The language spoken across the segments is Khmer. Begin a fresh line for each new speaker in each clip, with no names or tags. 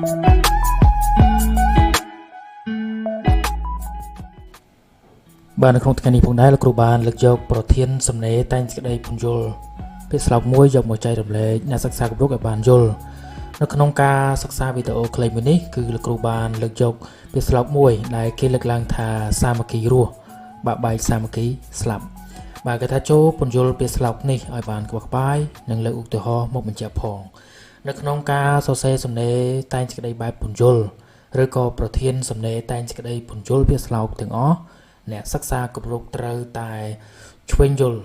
បាននៅក្នុងថ្ងៃនេះផងដែរលោកគ្រូបានលើកយកប្រធានសំណេរតែងសេចក្តីពន្យល់ពាក្យស្លោកមួយយកមកចែករំលែកអ្នកសិក្សាគ្រប់រូបឲ្យបានយល់នៅក្នុងការសិក្សាវីដេអូខ្លីមួយនេះគឺលោកគ្រូបានលើកយកពាក្យស្លោកមួយដែលគេលើកឡើងថាសាមគ្គីរស់បាក់បែកសាមគ្គីស្លាប់បាទគេថាចូលពន្យល់ពាក្យស្លោកនេះឲ្យបានក្បោះក្បាយនិងលើកឧទាហរណ៍មកបញ្ជាក់ផងនៅក្នុងការសរសេរសំណេរតែងសេចក្តីបែបពន្យល់ឬក៏ប្រធានសំណេរតែងសេចក្តីពន្យល់ពាក្យស្លោកទាំងអស់អ្នកសិក្សាគ្រប់រូបត្រូវតែឆ្វេងយល់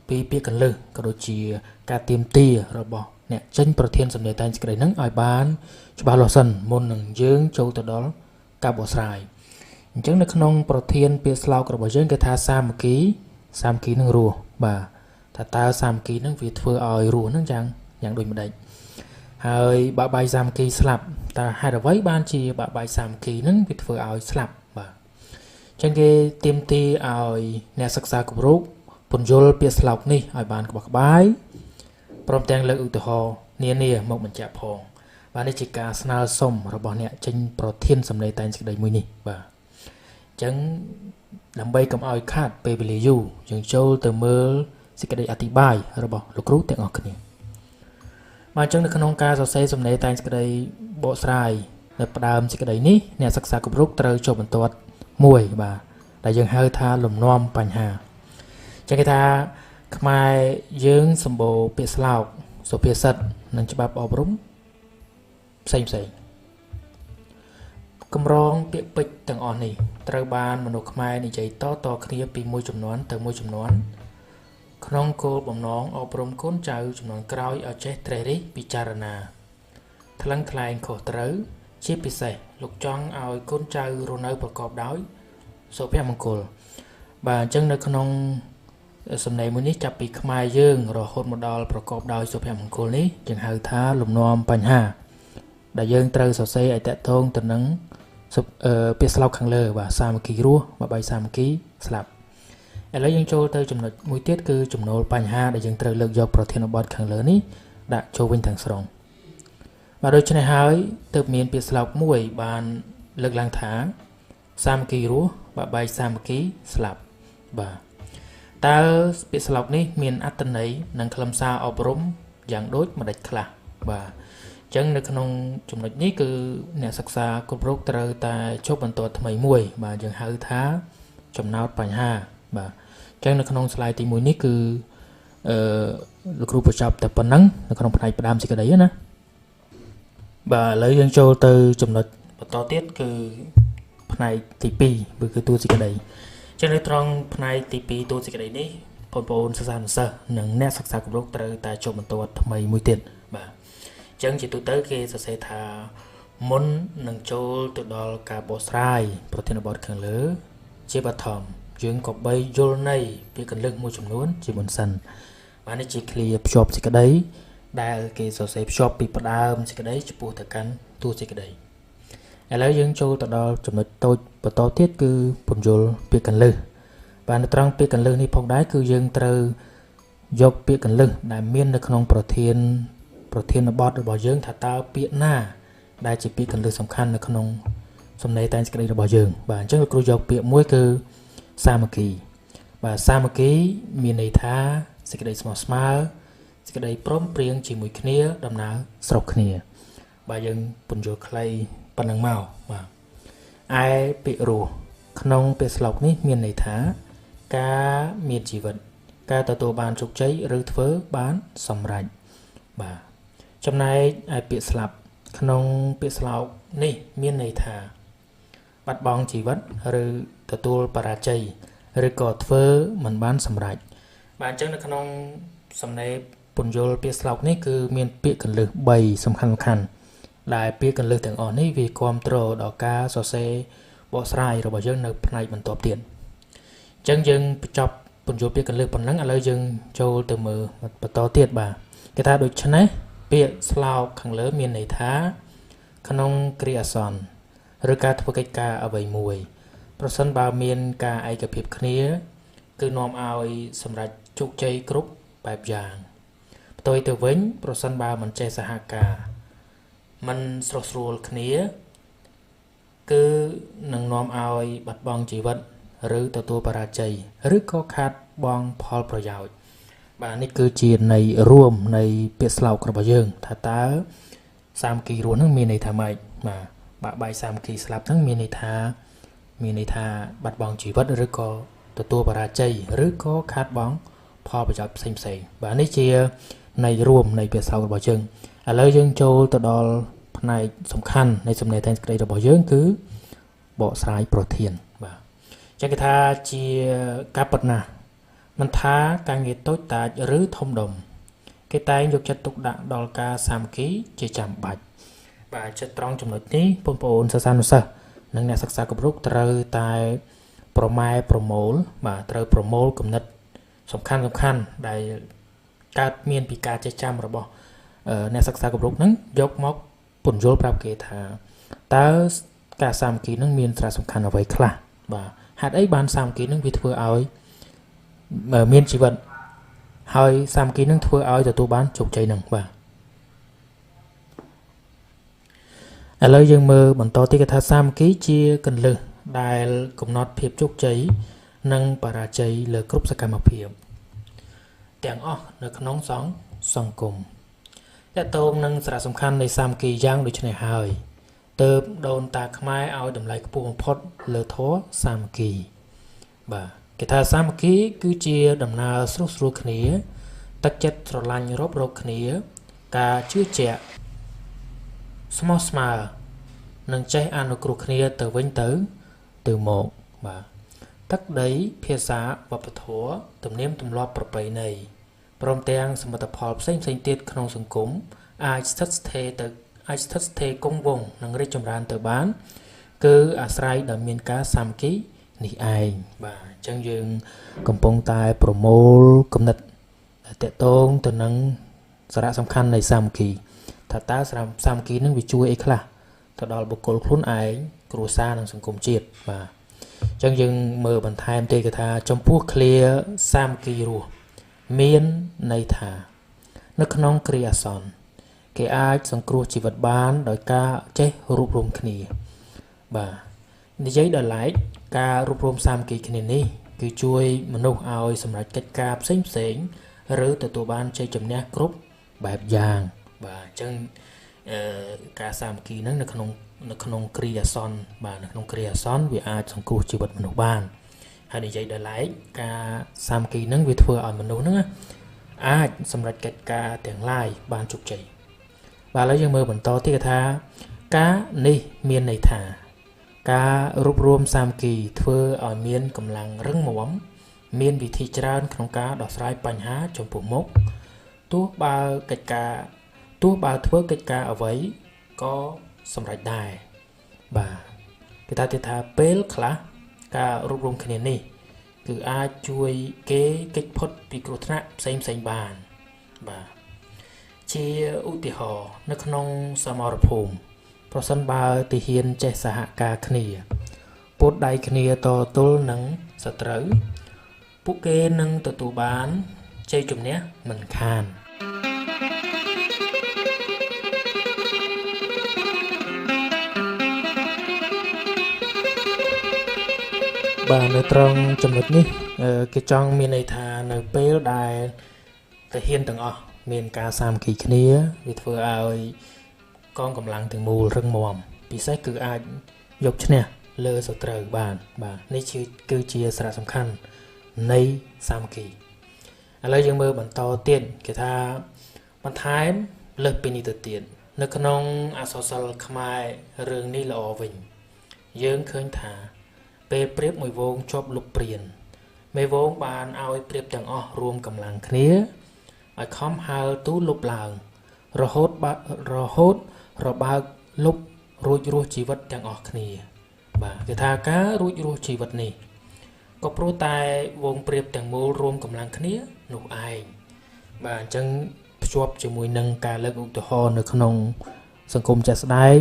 ពីពាក្យកន្លឹះក៏ដូចជាការទៀមទារបស់អ្នកចេញប្រធានសំណេរតែងសេចក្តីហ្នឹងឲ្យបានច្បាស់លាស់សិនមុននឹងយើងចូលទៅដល់ការបកស្រាយអញ្ចឹងនៅក្នុងប្រធានពាក្យស្លោករបស់យើងគេថាសាមគ្គីនឹងរស់បាទថាតើសាមគ្គីនឹងវាធ្វើឲ្យរស់ហ្នឹងយ៉ាងដូចម្ដេចហើយបាក់បែកសាមគ្គីស្លាប់តើហេតុអ្វីបានជាបាក់បែកសាមគ្គីនឹងវាធ្វើឲ្យស្លាប់បាទចឹងគេទៀមទាឲ្យអ្នកសិក្សាគ្រប់រូបពន្យល់ពាក្យស្លោកនេះឲ្យបានក្បោះក្បាយព្រមទាំងលើកឧទាហរណ៍នានាមកបញ្ជាក់ផងបាទនេះជាការស្នើសុំរបស់អ្នកចេញប្រធានសំណេរតែងសេចក្តីមួយនេះបាទអញ្ចឹងដើម្បីកុំឲ្យខាតពេលវេលាយូរយើងចូលទៅមើលសេចក្តីអធិប្បាយរបស់លោកគ្រូទាំងអស់គ្នាបាទអញ្ចឹងនៅក្នុងការសរសេរសំណេរតែងសេចក្តីបកស្រាយនៅផ្ដើមសេចក្តីនេះអ្នកសិក្សាគ្រប់រូបត្រូវចូលបន្ទាត់មួយបាទដែលយើងហៅថាលំនាំបញ្ហាចឹងគេថាខ្មែរយើងសម្បូរពាក្យស្លោកសុភាសិតនិងច្បាប់អប់រំផ្សេងកម្រងពាក្យពេចន៍ទាំងអស់នេះត្រូវបានមនុស្សខ្មែរនិយាយតគ្នាពីមួយចំនួនទៅមួយចំនួនក្នុងគោលបំណងអប់រំកូនចៅចំនួនក្រោយឲ្យចេះត្រិះរិះពិចារណាថ្លឹងថ្លែងខុសត្រូវជាពិសេសលោកចង់ឲ្យកូនចៅរស់នៅប្រកបដោយសុភមង្គលបាទអញ្ចឹងនៅក្នុងសំណេរមួយនេះចាប់ពីខ្មែរយើងរហូតមកដល់ប្រកបដោយសុភមង្គលនេះយើងហៅថាលំនាំបញ្ហាដែលយើងត្រូវសរសេរឲ្យតកតងទៅនឹងពាក្យស្លោកខាងលើបាទសាមគ្គីរស់បាក់បែកសាមគ្គីស្លាប់ឥឡូវយើងចូលទៅចំណុចមួយទៀតគឺចំណូលបញ្ហាដែលយើងត្រូវលើកយកប្រធានបទខាងលើនេះដាក់ចូលវិញទាំងស្រុងបាទដូច្នេះហើយទើបមានពាក្យស្លោកមួយបានលើកឡើងថាសាមគ្គីរស់បាក់បែកសាមគ្គីស្លាប់បាទតើពាក្យស្លោកនេះមានអត្ថន័យនិងខ្លឹមសារអប់រំយ៉ាងដូចម្ដេចខ្លះបាទអញ្ចឹងនៅក្នុងចំណុចនេះគឺអ្នកសិក្សាគ្រប់រូបត្រូវតែជប់បន្ទាត់ថ្មីមួយបាទយើងហៅថាចំណោទបញ្ហាបាទអញ្ចឹងនៅក្នុង slide ទី1នេះគឺលោកគ្រូបញ្ចប់តែប៉ុណ្ណឹងនៅក្នុងផ្នែកផ្ដើមសេចក្តីណាបាទឥឡូវយើងចូលទៅចំណុចបន្តទៀតគឺផ្នែកទី2គឺតួសេចក្តីចឹងនៅត្រង់ផ្នែកទី2តួសេចក្តីនេះបងប្អូនសិស្សានុសិស្សនិងអ្នកសិក្សាគ្រប់រូបត្រូវតែជប់បន្ទាត់ថ្មីមួយទៀតបាទអញ្ចឹងជាទូទៅគេសរសេរថាមុននឹងចូលទៅដល់ការបកស្រាយប្រធានបទខាងលើជាបឋមយើងក៏បីយល់ន័យពីកន្លឹះមួយចំនួនជាមុនសិនបាទនេះជាឃ្លាភ្ជាប់សេចក្តីដែលគេសរសេរភ្ជាប់ពីផ្ដើមសេចក្តីចំពោះទៅកាន់តួសេចក្តីឥឡូវយើងចូលទៅដល់ចំណុចតូចបន្តទៀតគឺពន្យល់ពាក្យកន្លឹះបាទនៅត្រង់ពាក្យកន្លឹះនេះផងដែរគឺយើងត្រូវយកពាក្យកន្លឹះដែលមាននៅក្នុងប្រធានបទរបស់យើងថាតើពាក្យណាដែលជាពាក្យកន្លឹះសំខាន់នៅក្នុងសំណេរតែងសេចក្តីរបស់យើងបាទអញ្ចឹងលោកគ្រូយកពាក្យមួយគឺសាមគ្គីបាទសាមគ្គីមានន័យថាសេចក្តីស្មោះស្ម័គ្រសេចក្តីព្រមព្រៀងជាមួយគ្នាដំណើរស្រុកគ្នាបាទយើងពន្យល់ខ្លីប៉ុណ្ណឹងមកបាទឯពាក្យរស់ក្នុងពាក្យស្លោកនេះមានន័យថាការមានជីវិតការទទួលបានជោគជ័យឬធ្វើបានសម្រេចបាទចំណែកឯពាក្យស្លាប់ក្នុងពាក្យស្លោកនេះមានន័យថាបាត់បង់ជីវិតឬទទួលបរាជ័យឬក៏ធ្វើមិនបានសម្រេចបាទអញ្ចឹងនៅក្នុងសំណេរពន្យល់ពាក្យស្លោកនេះគឺមានពាក្យកន្លឹះ3សំខាន់ដែលពាក្យកន្លឹះទាំងអស់នេះវាគាំទ្រដល់ការសរសេរបកស្រាយរបស់យើងនៅផ្នែកបន្ទាប់ទៀតអញ្ចឹងយើងបញ្ចប់ពន្យល់ពាក្យកន្លឹះប៉ុណ្ណឹងឥឡូវយើងចូលទៅមើលបន្តទៀតបាទគេថាដូច្នេះពាក្យស្លោកខាងលើមានន័យថាក្នុងគ្រាអាសន្នឬការធ្វើកិច្ចការអ្វីមួយប្រសិនបើមានការឯកភាពគ្នាគឺនាំឲ្យសម្រេចជោគជ័យគ្រប់បែបយ៉ាងផ្ទុយទៅវិញប្រសិនបើមិនចេះសហការ มันស្រស់ស្រួលគ្នាគឺនឹងនាំឲ្យបាត់បង់ជីវិតឬទទួលបរាជ័យឬក៏ខាតបង់ផលប្រយោជន៍បាទនេះគឺជាន័យរួមនៃពាក្យស្លោករបស់យើងថាតើសាមគ្គីរស់ហ្នឹងមានន័យថាម៉េចបាទបាក់បែកសាមគ្គីស្លាប់ហ្នឹងមានន័យថាបាត់បង់ជីវិតឬក៏ទទួលបរាជ័យឬក៏ខាតបង់ផលប្រយោជន៍ផ្សេងបាទនេះជាន័យរួមនៃពាក្យស្លោករបស់យើងឥឡូវយើងចូលទៅដល់ផ្នែកសំខាន់នៃសំណេរតែងសេចក្តីរបស់យើងគឺបកស្រាយប្រធានបាទចឹងគេថាជាការពិតណាស់មិនថាការងារតូចតាចឬធំដុំគេតែងយកចិត្តទុកដាក់ដល់ការសាមគ្គីជាចាំបាច់បាទចិត្តត្រង់ចំណុចនេះបងប្អូនសិស្សានុសិស្សនិងអ្នកសិក្សាគ្រប់រូបត្រូវតែប្រម៉ែប្រមូលបាទត្រូវប្រមូលគំនិតសំខាន់ដែលកើតមានពីការចេះចាំរបស់អ្នកសិក្សាគ្រប់រូបហ្នឹងយកមកពន្យល់ប្រាប់គេថាតើការសាមគ្គីនឹងមានសារៈសំខាន់អ្វីខ្លះបាទហេតុអីបានសាមគ្គីនឹងវាធ្វើឲ្យមានជីវិតហើយសាមគ្គីនឹងធ្វើឲ្យទទួលបានជោគជ័យនឹងបាទឥឡូវយើងមើលបន្តទៀតគេថាសាមគ្គីជាគន្លឹះដែលកំណត់ភាពជោគជ័យនិងបរាជ័យលើគ្រប់សកម្មភាពទាំងអស់នៅក្នុងសង្គមតើតើនឹងសារៈសំខាន់នៃសាមគ្គីយ៉ាងដូចនេះហើយទើបដូនតាខ្មែរឲ្យតម្លៃខ្ពស់បំផុតលើធម៌សាមគ្គីបាទគេថាសាមគ្គីគឺជាដំណើរស្រុះស្រួលគ្នាទឹកចិត្តស្រឡាញ់រាប់រកគ្នាការជឿជាក់ស្មោះស្ម័គ្រនិងចេះអនុគ្រោះគ្នាទៅវិញទៅមកបាទទឹកដីភាសាវប្បធម៌ទំនៀមទម្លាប់ប្រពៃណីព្រមទាំងសមិទ្ធផលផ្សេងទៀតក្នុងសង្គមអាចស្ថិតស្ថេរគង់វង្សនិងរីកចម្រើនទៅបានគឺអាស្រ័យដល់មានការសាមគ្គីនេះឯងបាទអញ្ចឹងយើងកំពុងតែប្រមូលគំនិតតកតងទៅនឹងសារៈសំខាន់នៃសាមគ្គីថាតើសាមគ្គីនឹងវាជួយអីខ្លះទៅដល់បុគ្គលខ្លួនឯងគ្រួសារនិងសង្គមជាតិបាទអញ្ចឹងយើងមើលបន្ថែមទៀតគេថាចំពោះឃ្លាសាមគ្គីរស់មានន័យថានៅក្នុងគ្រាអាសន្នគេអាចសង្គ្រោះជីវិតបានដោយការចេះរួបរวมគ្នាបាទនិយាយដល់ឡែកការរួបរวมសាមគ្គីគ្នានេះគឺជួយមនុស្សឲ្យសម្រេចកិច្ចការផ្សេងឬទទួលបានជ័យជំនះគ្រប់បែបយ៉ាងបាទអញ្ចឹងការសាមគ្គីហ្នឹងនៅក្នុងគ្រាអាសន្នបាទនៅក្នុងគ្រាអាសន្នវាអាចសង្គ្រោះជីវិតមនុស្សបានហើយនិយាយដល់ឡែកការសាមគ្គីហ្នឹងវាធ្វើឲ្យមនុស្សហ្នឹងអាចសម្រេចកិច្ចការទាំងឡាយបានជោគជ័យបាទឥឡូវយើងមើលបន្តទៀតថាការនេះមានន័យថាការរួបរวมសាមគ្គីធ្វើឲ្យមានកម្លាំងរឹងមាំមានវិធីច្រើនក្នុងការដោះស្រាយបញ្ហាចំពោះមុខទោះបើធ្វើកិច្ចការអ្វីក៏សម្រេចដែរបាទគេថាពេលខ្លះការរួបរวมគ្នានេះគឺអាចជួយគេគេចផុតពីគ្រោះថ្នាក់ផ្សេងបានបាទជាឧទាហរណ៍នៅក្នុងសមរភូមិប្រសិនបើទាហានចេះសហការគ្នាពោតដៃគ្នាតទល់នឹងសត្រូវពួកគេនឹងទទួលបានជ័យជំនះមិនខានបាទនៅត្រង់ចំណុចនេះគេចង់មានន័យថានៅពេលដែលទាហានទាំងអស់មានការសាមគ្គីគ្នាវាធ្វើឲ្យកងកម្លាំងទាំងមូលរឹងមាំពិសេសគឺអាចយកឈ្នះលើសត្រូវបានបាទនេះគឺជាសារៈសំខាន់នៃសាមគ្គីឥឡូវយើងមើលបន្តទៀតគេថាបន្ថែមលើសពីនេះទៅទៀតនៅក្នុងអក្សរសិល្ប៍ខ្មែររឿងនេះល្អវិញយើងឃើញថាពេលព្រៀបមួយវងជាប់លុបព្រានមេវងបានឲ្យព្រៀបទាំងអស់រួមកម្លាំងគ្នាឲ្យខំហើរទូលុបឡើងរហូតរបើកលុបរួចរស់ជីវិតទាំងអស់គ្នាបាទគេថាការរួចរស់ជីវិតនេះក៏ព្រោះតែវងព្រៀបទាំងមូលរួមកម្លាំងគ្នានោះឯងបាទអញ្ចឹងភ្ជាប់ជាមួយនឹងការលើកឧទាហរណ៍នៅក្នុងសង្គមជាក់ស្ដែង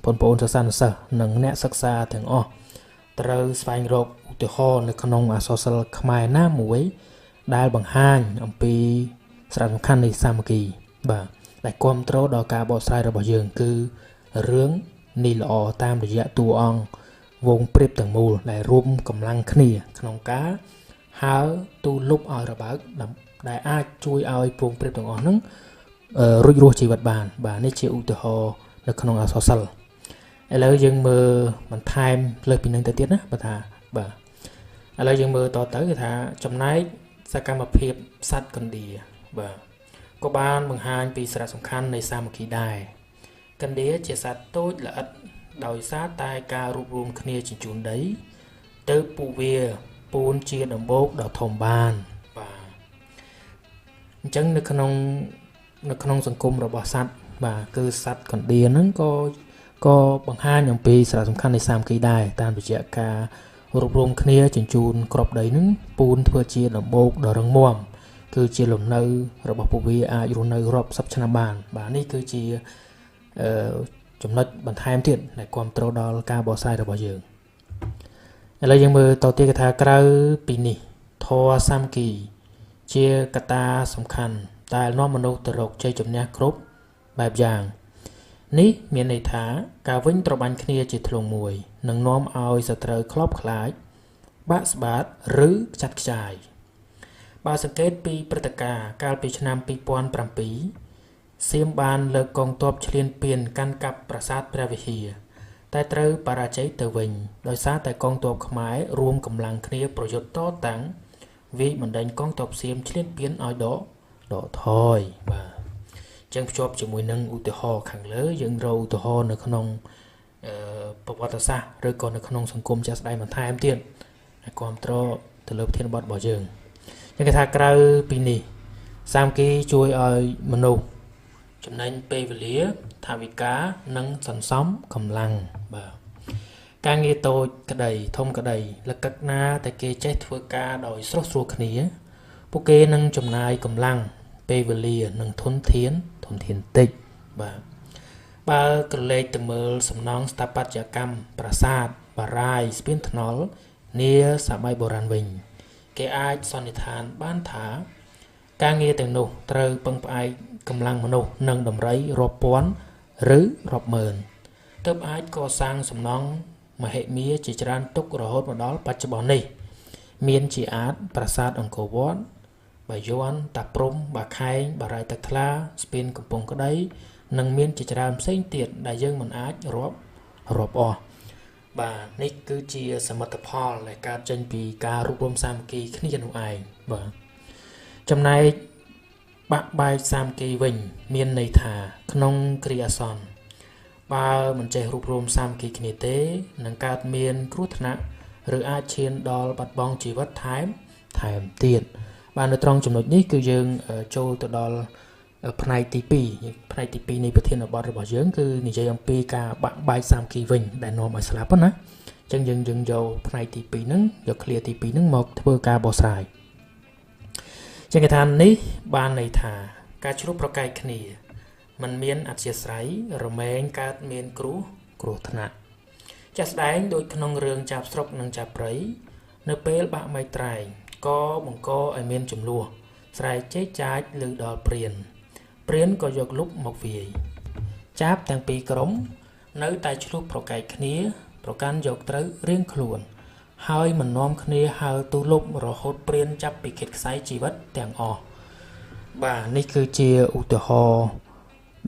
បងប្អូនសិស្សានុសិស្សនិងអ្នកសិក្សាទាំងអស់ត្រូវស្វែងរកឧទាហរណ៍នៅក្នុងអក្សរសិល្ប៍ខ្មែរណាមួយដែលបង្ហាញអំពីសារៈសំខាន់នៃសាមគ្គីបាទដែលគ្រប់គ្រងដល់ការបកស្រាយរបស់យើងគឺ រឿងនេះល្អតាមរយៈតួអង្គវងព្រៀបទាំងមូលដែលរួមកម្លាំងគ្នាក្នុងការហើទូលុបឲ្យរបើកដែលអាចជួយឲ្យពងព្រៀបទាំងអស់ហ្នឹងរួចរស់ជីវិតបានបាទនេះជាឧទាហរណ៍នៅក្នុងអក្សរសិល្ប៍ឥឡូវយើងមើលបន្ថែមលើសពីនឹងទៅទៀតណាបើថាបាទឥឡូវយើងមើលតទៅគឺថាចំណែកសកម្មភាពសត្វកណ្ដៀរបាទក៏បានបង្ហាញពីសារៈសំខាន់នៃសាមគ្គីដែរកណ្ដៀរជាសត្វតូចល្អិតដោយសារតែការរួបរวมគ្នាជញ្ជូនដីទៅពួកវាពូនជាដំបូកដ៏ធំបានបាទអញ្ចឹងនៅក្នុងសង្គមរបស់សត្វបាទគឺសត្វកណ្ដៀរហ្នឹងក៏បង្ហាញអំពីសារៈសំខាន់នៃសាមគ្គីដែរតាមរយៈការរួបរวมគ្នាជញ្ជូនក្របដីហ្នឹងពូនធ្វើជាដំបូកដ៏រឹងមាំគឺជាលំនៅរបស់ពួកវាអាចរស់នៅរាប់សិបឆ្នាំបានបាទនេះគឺជាចំណុចបន្ថែមទៀតដែលគ្រប់គ្រងដល់ការបកស្រាយរបស់យើងឥឡូវយើងមើលតទៅទៀតគេថាក្រៅពីនេះធម៌សាមគ្គីជាកត្តាសំខាន់ដែលនាំមនុស្សទៅរកជ័យជំនះគ្រប់បែបយ៉ាងនេះមានន័យថាការវិញត្របាញ់គ្នាជាធ្លុងមួយនឹងនាំឲ្យសត្រូវខ្លោបខ្លាចបាក់ស្បាតឬខ្ចាត់ខ្ចាយបើសង្កេតពីព្រឹត្តិការណ៍កាលពីឆ្នាំ2007សៀមបានលើកកងទ័ពឈ្លានពានកាន់កាប់ប្រាសាទព្រះវិហារតែត្រូវបរាជ័យទៅវិញដោយសារតែកងទ័ពខ្មែររួមកម្លាំងគ្នាប្រយុទ្ធតតាំងវាយបណ្ដេញកងទ័ពសៀមឈ្លានពានឲ្យដកថយបាទចឹងភ្ជាប់ជាមួយនឹងឧទាហរណ៍ខាងលើយើងរកឧទាហរណ៍នៅក្នុងប្រវត្តិសាស្ត្រឬក៏នៅក្នុងសង្គមជាក់ស្ដែងបន្ថែមទៀតដែលគ្រប់គ្រងទៅលើប្រធានបទរបស់យើងចឹងគេថាក្រៅពីនេះសាមគ្គីជួយឲ្យមនុស្សចំណេញពេលវេលាថវិកានិងសន្សំកម្លាំងបាទការងារតូចក្តីធំក្តីលកឹកណាតែគេចេះធ្វើការដោយស្រុះស្រួលគ្នាពួកគេនឹងចំណាយកម្លាំងពេលវេលានិងធនធានតិចបាទបើក្រឡេកទៅមើលសំណង់ស្ថាបត្យកម្មប្រាសាទបារាយស្ពានថ្នល់នាសម័យបុរាណវិញគេអាចសន្និដ្ឋានបានថាការងារទាំងនោះត្រូវពឹងផ្អែកកម្លាំងមនុស្សនិងដំរីរាប់ពាន់ឬរាប់ម៉ឺនទើបអាចកសាងសំណង់មហិមាជាច្រើនទុករហូតមកដល់បច្ចុប្បន្ននេះមានជាអាចប្រាសាទអង្គរវត្តបាយ័នតាព្រំបាខែងបារាយទឹកថ្លាស្ពានកំពង់ក្តីនិងមានជាច្រើនផ្សេងទៀតដែលយើងមិនអាចរាប់អស់បាទនេះគឺជាសមិទ្ធផលដែលកើតចេញពីការរួបរวมសាមគ្គីគ្នានោះឯងបាទចំណែកបាក់បែកសាមគ្គីវិញមានន័យថាក្នុងគ្រាអាសន្នបើមិនចេះរួបរวมសាមគ្គីគ្នាទេនឹងកើតមានគ្រោះថ្នាក់ឬអាចឈានដល់បាត់បង់ជីវិតថែមទៀតបាទនៅត្រង់ចំណុចនេះគឺយើងចូលទៅដល់ផ្នែកទី2នៃប្រធានបទរបស់យើងគឺនិយាយអំពីការបាក់បែកសាមគ្គីវិញដែលនាំឲ្យស្លាប់ណាអញ្ចឹងយើងយកផ្នែកទី2ហ្នឹងយកឃ្លាទី2ហ្នឹងមកធ្វើការបកស្រាយចឹងគេថានេះបានន័យថាការជ្រុះប្រកែកគ្នាมันមានអធ្យាស្រ័យរមែងកើតមានគ្រោះថ្នាក់ចាស់ស្ដែងដូចក្នុងរឿងចាប់ស្រុកនិងចាប់ព្រៃនៅពេលបាក់ម៉ៃត្រែងក៏បង្កឲ្យមានចំនួនស្រែកចេកចាចឮដល់ព្រានក៏យកលុបមកវាយចាប់ទាំងពីរក្រុមនៅតែឆ្លោះប្រកែកគ្នាប្រកាន់យកត្រូវរៀងខ្លួនហើយមិននាំគ្នាហើទូលុបរហូតព្រានចាប់ពីខិតខ្សែជីវិតទាំងអស់បាទនេះគឺជាឧទាហរណ៍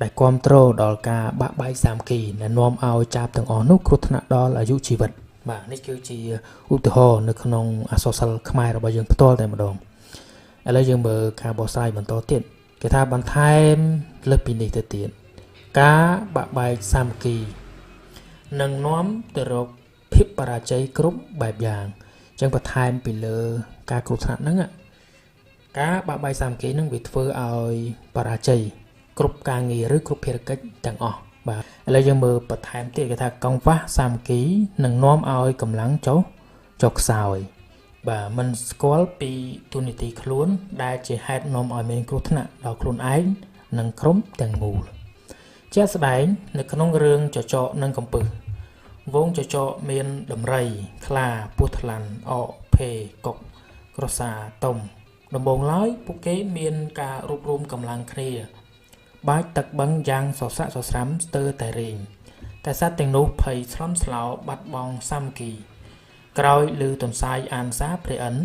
ដែលគ្រប់គ្រងដល់ការបាក់បែកសាមគ្គីដែលនាំឲ្យចាប់ទាំងអស់នោះគ្រោះថ្នាក់ដល់អាយុជីវិតបាទនេះគឺជាឧទាហរណ៍នៅក្នុងអក្សរសិល្ប៍ខ្មែររបស់យើងផ្ទាល់តែម្ដងឥឡូវយើងមើលការបកស្រាយបន្តទៀតគេថាបន្ថែមលើសពីនេះទៅទៀតការបាក់បែកសាមគ្គីនឹងនាំទៅរកភាពបរាជ័យគ្រប់បែបយ៉ាងអញ្ចឹងបន្ថែមពីលើការគ្រោះថ្នាក់ហ្នឹងការបាក់បែកសាមគ្គីនឹងវាធ្វើឲ្យបរាជ័យគ្រប់ការងារឬគ្រប់ភារកិច្ចទាំងអស់បាទឥឡូវយើងមើលបន្ថែមទៀតគេថាកង្វះសាមគ្គីនឹងនាំឲ្យកម្លាំងចុះខ្សោយបាទมันស្គាល់ពីទូនីតិខ្លួនដែលជាហេតុនាំឲ្យមានគ្រោះថ្នាក់ដល់ខ្លួនឯងនិងក្រុមទាំងមូលជាក់ស្ដែងនៅក្នុងរឿងចចកនិងកំពឹសវងចចកមានដំរីខ្លាពស់ថ្លាន់អកភេកុកក្រសាតុំដំបងឡើយពួកគេមានការរួបរวมកម្លាំងគ្នាបាច់ទឹកបឹងយ៉ាងសស័កសស្រាំស្ទើរតែរែង តែសត្វទាំងនោះភ័យស្លន់ស្លោបាត់បង់សាមគ្គីក្រោយឮទន្សាយអានសារព្រះឥន្ទ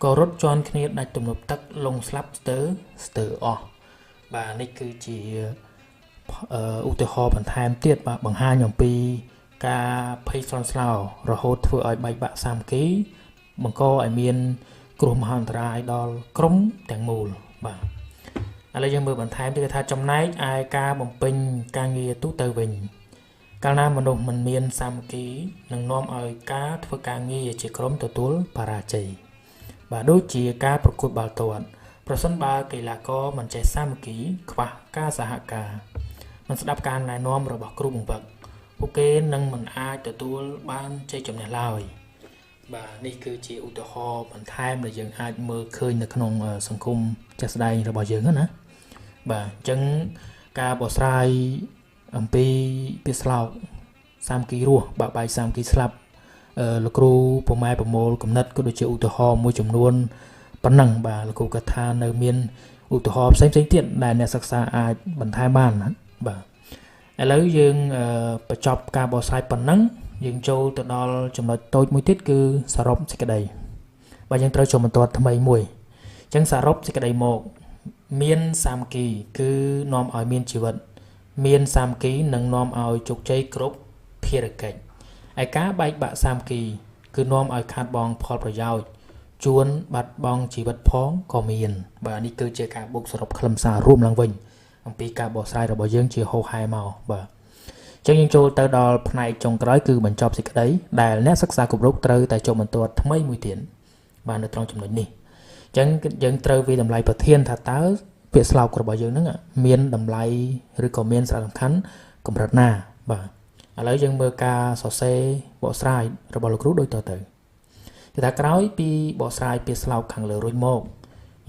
ក៏រត់ជន់គ្នាដាច់ទំនប់ទឹកលងស្លាប់ស្ទើរអស់បាទនេះគឺជាឧទាហរណ៍បន្ថែមទៀតបាទបង្ហាញអំពីការភ័យស្លន់ស្លោរហូតធ្វើឲ្យបែកបាក់សាមគ្គីបង្កឲ្យមានគ្រោះមហន្តរាយដល់ក្រុមទាំងមូលបាទឥឡូវយើងមើលបន្ថែមទៀតថាចំណែកឯការបំពេញការងារទូទៅវិញកាលណាមនុស្សមិនមានសាមគ្គីនឹងនាំឲ្យការធ្វើការងារជាក្រុមទទួលបរាជ័យបាទដូចជាការប្រកួតបាល់ទាត់ប្រសិនបើកីឡាករមិនចេះសាមគ្គីខ្វះការសហការមិនស្ដាប់ការណែនាំរបស់គ្រូបង្វឹកពួកគេនឹងមិនអាចទទួលបានជ័យជំនះឡើយបាទនេះគឺជាឧទាហរណ៍បន្ថែមដែលយើងអាចមើលឃើញនៅក្នុងសង្គមជាក់ស្ដែងរបស់យើងណាបាទអញ្ចឹងការបកស្រាយអំពីពាក្យស្លោកសាមគ្គីរស់បាក់បាយសាមគ្គីស្លាប់លោកគ្រូប្រម៉ែប្រមូលគំនិតក៏ដូចជាឧទាហរណ៍មួយចំនួនប៉ុណ្ណឹងបាទលោកគ្រូគាត់ថានៅមានឧទាហរណ៍ផ្សេងៗទៀតដែលអ្នកសិក្សាអាចបន្ថែមបានបាទឥឡូវយើងបញ្ចប់ការបកស្រាយប៉ុណ្ណឹងយើងចូលទៅដល់ចំណុចតូចមួយទៀតគឺសរុបសេចក្តីបាទយើងត្រូវចូលបន្តថ្មីមួយអញ្ចឹងសរុបសេចក្តីមកមានសាមគ្គីគឺនាំឲ្យមានជីវិតមានសាមគ្គីនឹងនាំឲ្យជោគជ័យគ្រប់ភារកិច្ចឯការបែកបាក់សាមគ្គីគឺនាំឲ្យខាតបង់ផលប្រយោជន៍ជួនបាត់បង់ជីវិតផងក៏មានបាទនេះគឺជាការបូកសរុបខ្លឹមសាររួមឡើងវិញអំពីការបកស្រាយរបស់យើងជាហោហែមកបាទអញ្ចឹងយើងចូលទៅដល់ផ្នែកចុងក្រោយគឺបញ្ចប់សេចក្តីដែលអ្នកសិក្សាគ្រប់រូបត្រូវតែចូលបន្តថ្មីមួយទៀតបាទនៅត្រង់ចំណុចនេះអញ្ចឹងយើងត្រូវវិតម្លៃប្រធានថាតើពាក្យស្លោករបស់យើងហ្នឹងមានតម្លៃឬក៏មានសារៈសំខាន់កម្រិតណាបាទឥឡូវយើងមើលការសរសេរបកស្រាយរបស់លោកគ្រូដូចតទៅគឺថាក្រោយពីបកស្រាយពាក្យស្លោកខាងលើរួចមក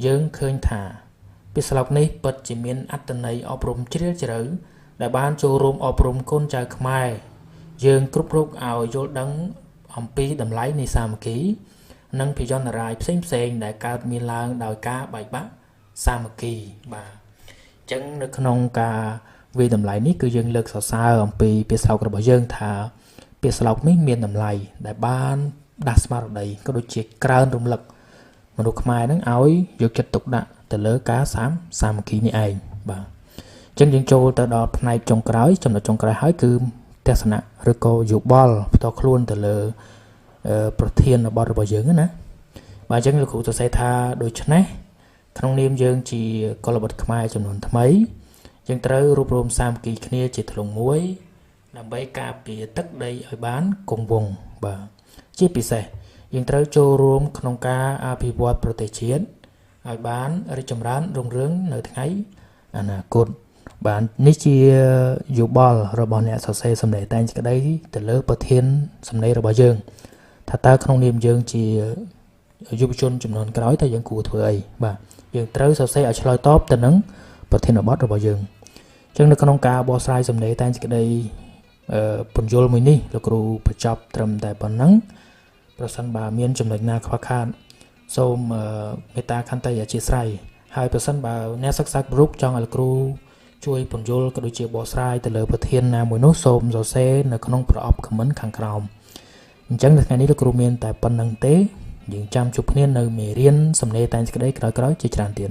យើងឃើញថាពាក្យស្លោកនេះពិតជាមានអត្ថន័យអប់រំជ្រាលជ្រៅដែលបានចូលរួមអប់រំកូនចៅខ្មែរយើងគ្រប់រូបឲ្យយល់ដឹងអំពីតម្លៃនៃសាមគ្គីនិងភយន្តរាយផ្សេងដែលកើតមានឡើងដោយការបែកបាក់សាមគ្គីបាទអញ្ចឹងនៅក្នុងការវិតម្លៃនេះគឺយើងលើកសរសើរអំពីពាក្យស្លោករបស់យើងថាពាក្យស្លោកនេះមានតម្លៃដែលបានដាស់ស្មារតីក៏ដូចជាក្រើនរំលឹកមនុស្សខ្មែរនឹងឲ្យយកចិត្តទុកដាក់ទៅលើការសាមគ្គីនេះឯងបាទអញ្ចឹងយើងចូលទៅដល់ផ្នែកចុងក្រោយចំណុចចុងក្រោយហើយគឺទស្សនៈឬក៏យោបល់ផ្ទាល់ខ្លួនទៅលើប្រធានបទរបស់យើងណាបាទអញ្ចឹងលោកគ្រូសរសេរថាដូច្នេះក្នុងនាមយើងជាកុលបុត្រខ្មែរចំនួនថ្មីយើងត្រូវរួបរวมសាមគ្គីគ្នាជាធ្លុងមួយដើម្បីការពារទឹកដីឲ្យបានគង់វង្សបាទជាពិសេសយើងត្រូវចូលរួមក្នុងការអភិវឌ្ឍប្រទេសជាតិឲ្យបានរីកចម្រើនរុងរឿងនៅថ្ងៃអនាគតបាទនេះជាយោបល់របស់អ្នកសរសេរសម្ដែងតែងសេចក្តីទៅលើប្រធានសម្ដែងរបស់យើងថាតើក្នុងនាមយើងជាយុវជនចំនួនក្រោយតើយើងគួរធ្វើអីបាទយើងត្រូវសរសេរឲ្យឆ្លើយតបទៅនឹងប្រធានបទរបស់យើងអញ្ចឹងនៅក្នុងការបកស្រាយសម្ដែងតែងសេចក្តីពន្យល់មួយនេះលោកគ្រូបញ្ចប់ត្រឹមតែប៉ុណ្ណឹងប្រសិនបើមានចំណុចណាខ្វះខាតសូមមេត្តាខន្តីអធ្យាស្រ័យហើយប្រសិនបើអ្នកសិក្សាគ្រប់រូបចង់ឲ្យលោកគ្រូជួយពន្យល់ក៏ដូចជាបកស្រាយទៅលើប្រធានណាមួយនោះសូមសរសេរនៅក្នុងប្រអប់ comment ខាងក្រោមអញ្ចឹងនៅថ្ងៃនេះលោកគ្រូមានតែប៉ុណ្្នឹងទេយើងចាំជួបគ្នានៅមេរៀនសំណេរតែងសេចក្តីក្រោយៗជាច្រើនទៀត